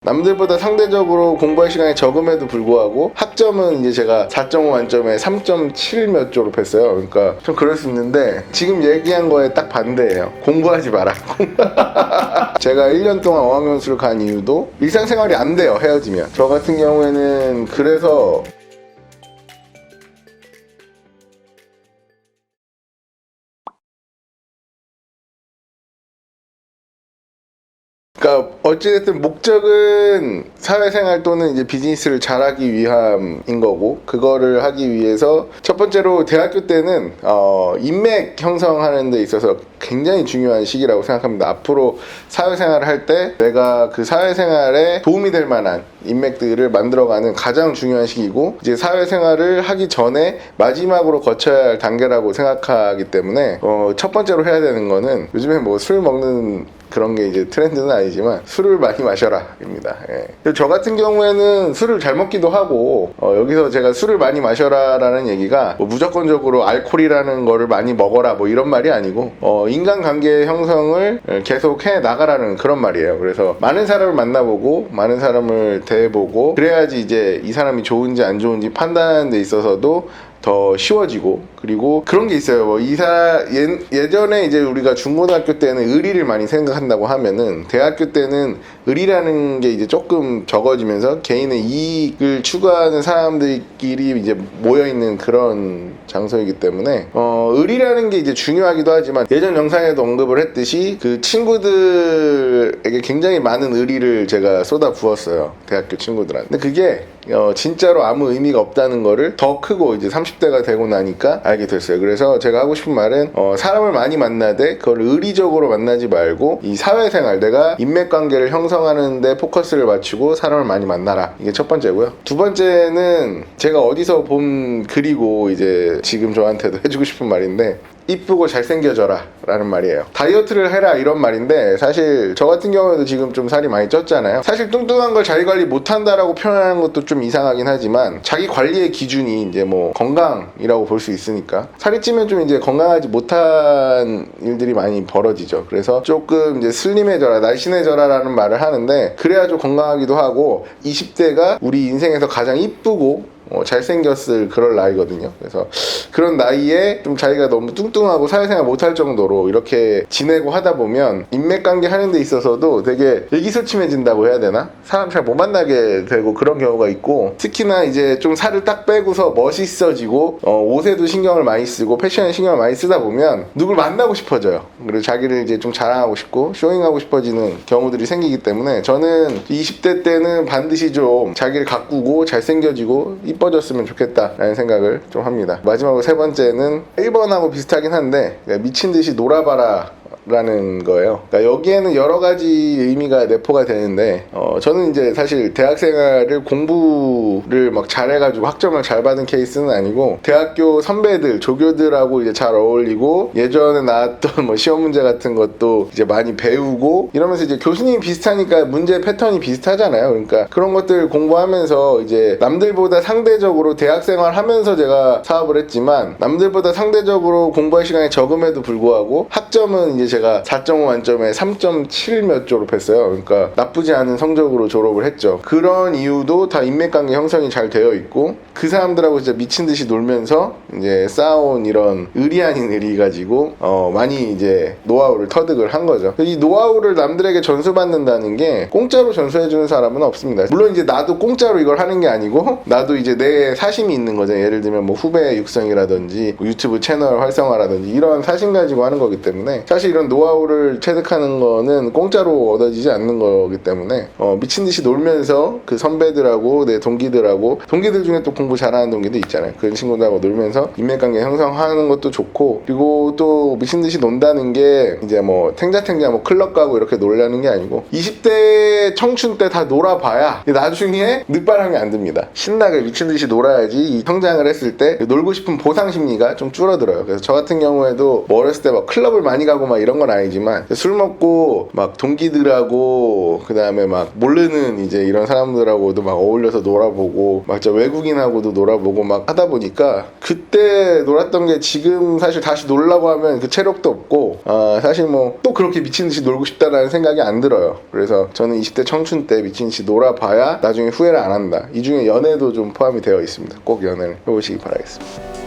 남들보다 상대적으로 공부할 시간이 적음에도 불구하고 학점은 이제 제가 4.5 만점에 3.7 몇 졸업했어요. 그러니까 좀 그럴 수 있는데 지금 얘기한 거에 딱 반대예요. 공부하지 마라. 제가 1년 동안 어학연수를 간 이유도 일상생활이 안 돼요, 헤어지면. 저 같은 경우에는 그래서 그러니까 어찌됐든 목적은 사회생활 또는 이제 비즈니스를 잘하기 위함인 거고, 그거를 하기 위해서 첫 번째로 대학교 때는 인맥 형성하는 데 있어서 굉장히 중요한 시기라고 생각합니다. 앞으로 사회생활을 할 때 내가 그 사회생활에 도움이 될 만한 인맥들을 만들어가는 가장 중요한 시기고, 이제 사회생활을 하기 전에 마지막으로 거쳐야 할 단계라고 생각하기 때문에 첫 번째로 해야 되는 거는, 요즘에 뭐 술 먹는 그런 게 이제 트렌드는 아니지만 술을 많이 마셔라입니다. 예. 저 같은 경우에는 술을 잘 먹기도 하고, 여기서 제가 술을 많이 마셔라라는 얘기가 뭐 무조건적으로 알코올이라는 거를 많이 먹어라 뭐 이런 말이 아니고, 인간관계 형성을 계속 해 나가라는 그런 말이에요. 그래서 많은 사람을 만나보고 많은 사람을 대해보고, 그래야지 이제 이 사람이 좋은지 안 좋은지 판단하는 데 있어서도 더 쉬워지고, 그리고 그런 게 있어요. 뭐 예전에 이제 우리가 중고등학교 때는 의리를 많이 생각한다고 하면은, 대학교 때는 의리라는 게 이제 조금 적어지면서 개인의 이익을 추구하는 사람들끼리 이제 모여있는 그런 장소이기 때문에 의리라는 게 이제 중요하기도 하지만, 예전 영상에도 언급을 했듯이 그 친구들에게 굉장히 많은 의리를 제가 쏟아 부었어요, 대학교 친구들한테. 근데 그게 진짜로 아무 의미가 없다는 거를 더 크고 이제 30대가 되고 나니까 알게 됐어요. 그래서 제가 하고 싶은 말은 사람을 많이 만나되 그걸 의리적으로 만나지 말고, 이 사회생활, 내가 인맥관계를 형성하는 데 포커스를 맞추고 사람을 많이 만나라. 이게 첫 번째고요. 두 번째는 제가 어디서 본 글이고 이제 지금 저한테도 해주고 싶은 말인데, 이쁘고 잘생겨져라 라는 말이에요. 다이어트를 해라 이런 말인데, 사실 저 같은 경우에도 지금 좀 살이 많이 쪘잖아요. 사실 뚱뚱한 걸 자기 관리 못한다라고 표현하는 것도 좀 이상하긴 하지만, 자기 관리의 기준이 이제 뭐 건강이라고 볼 수 있으니까, 살이 찌면 좀 이제 건강하지 못한 일들이 많이 벌어지죠. 그래서 조금 이제 슬림해져라, 날씬해져라 라는 말을 하는데, 그래야 좀 건강하기도 하고, 20대가 우리 인생에서 가장 이쁘고 잘생겼을 그럴 나이거든요. 그래서 그런 나이에 좀 자기가 너무 뚱뚱하고 사회생활 못할 정도로 이렇게 지내고 하다 보면 인맥관계 하는 데 있어서도 되게 의기소침해진다고 해야 되나? 사람 잘 못 만나게 되고 그런 경우가 있고, 특히나 이제 좀 살을 딱 빼고서 멋있어지고 옷에도 신경을 많이 쓰고 패션에 신경을 많이 쓰다 보면 누굴 만나고 싶어져요. 그리고 자기를 이제 좀 자랑하고 싶고 쇼잉하고 싶어지는 경우들이 생기기 때문에, 저는 20대 때는 반드시 좀 자기를 가꾸고 잘생겨지고 이뻐졌으면 좋겠다라는 생각을 좀 합니다. 마지막으로 세 번째는 1번하고 비슷하긴 한데, 미친듯이 놀아봐라 라는 거예요. 그러니까 여기에는 여러 가지 의미가 내포가 되는데, 저는 이제 사실 대학생활을 공부를 막 잘해가지고 학점을 잘 받은 케이스는 아니고, 대학교 선배들, 조교들하고 이제 잘 어울리고, 예전에 나왔던 뭐 시험 문제 같은 것도 이제 많이 배우고 이러면서, 이제 교수님이 비슷하니까 문제 패턴이 비슷하잖아요. 그러니까 그런 것들 공부하면서 이제 남들보다 상대적으로 대학생활 하면서 제가 사업을 했지만, 남들보다 상대적으로 공부할 시간이 적음에도 불구하고 학점은 이제 제가 4.5 만점에 3.7 몇 졸업했어요. 그러니까 나쁘지 않은 성적으로 졸업을 했죠. 그런 이유도 다 인맥관계 형성이 잘 되어 있고, 그 사람들하고 진짜 미친듯이 놀면서 이제 쌓아온 이런 의리 아닌 의리 가지고 많이 이제 노하우를 터득을 한 거죠. 이 노하우를 남들에게 전수받는다는 게 공짜로 전수해주는 사람은 없습니다. 물론 이제 나도 공짜로 이걸 하는 게 아니고, 나도 이제 내 사심이 있는 거죠. 예를 들면 뭐 후배 육성이라든지 뭐 유튜브 채널 활성화라든지 이런 사심 가지고 하는 거기 때문에, 사실 이런 노하우를 체득하는 거는 공짜로 얻어지지 않는 거기 때문에, 미친듯이 놀면서 그 선배들하고 내 동기들하고, 동기들 중에 또 공부 잘하는 동기도 있잖아요. 그런 친구들하고 놀면서 인맥관계 형성하는 것도 좋고, 그리고 또 미친듯이 논다는 게 이제 뭐 탱자탱자 뭐 클럽 가고 이렇게 놀라는 게 아니고, 20대 청춘 때 다 놀아봐야 나중에 늦바람이 안 듭니다. 신나게 미친듯이 놀아야지 이 성장을 했을 때 놀고 싶은 보상 심리가 좀 줄어들어요. 그래서 저 같은 경우에도 뭐 어렸을 때 막 클럽을 많이 가고 막 이런 건 아니지만 술 먹고 막 동기들하고 그 다음에 막 모르는 이제 이런 사람들하고도 막 어울려서 놀아보고 막 저 외국인하고도 놀아보고 막 하다 보니까 그때 놀았던 게 지금 사실 다시 놀라고 하면 그 체력도 없고 사실 뭐 또 그렇게 미친듯이 놀고 싶다라는 생각이 안 들어요. 그래서 저는 20대 청춘 때 미친듯이 놀아봐야 나중에 후회를 안 한다. 이 중에 연애도 좀 포함이 되어 있습니다. 꼭 연애를 해보시기 바라겠습니다.